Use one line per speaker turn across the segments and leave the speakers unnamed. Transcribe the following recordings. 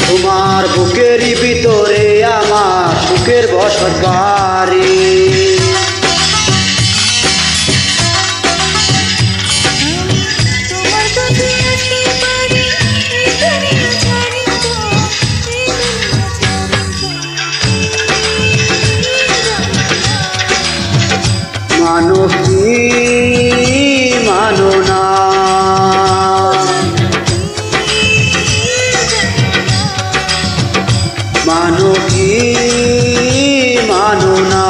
তোমার বুকেরই ভিতরে আমার সুখের বসত বাড়ি। মানো কি মানো না, মানো কি মানো না।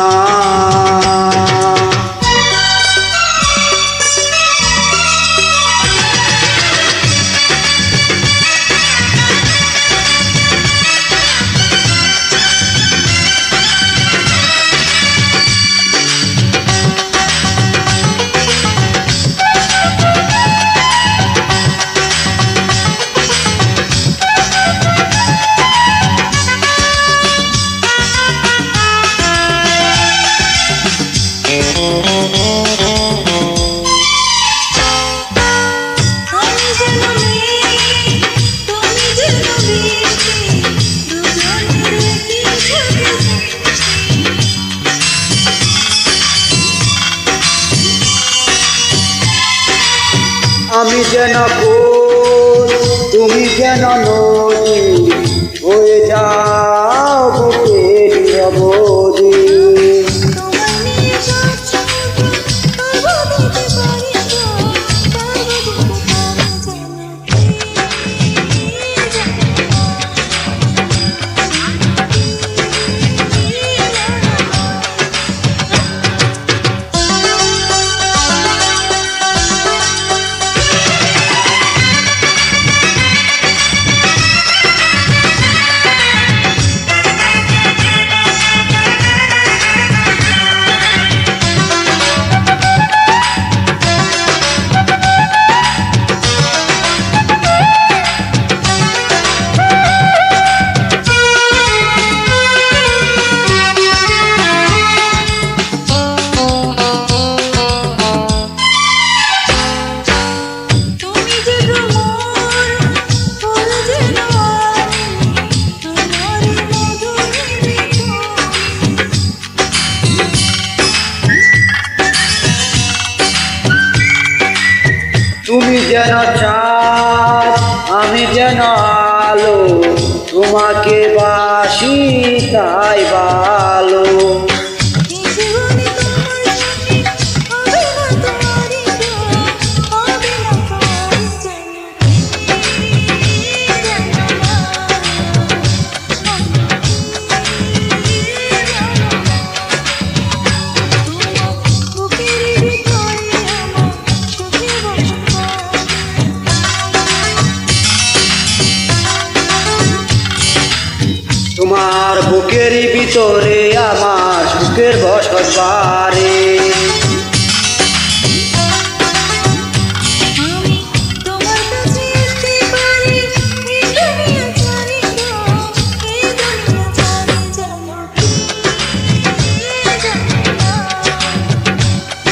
আমি যেন ফুল তুমি যেন নদী, হয়ে যাও বুকের অবধি। তুমি যেন চাঁদ আমি যেন আলো, তোমাকে বাসি তাই ভালো। তোমার বুকেরই ভিতরে আমার সুখের বসত বাড়ি।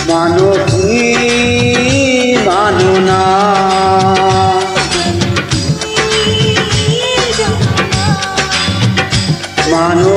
মানো কি মানো না, মানো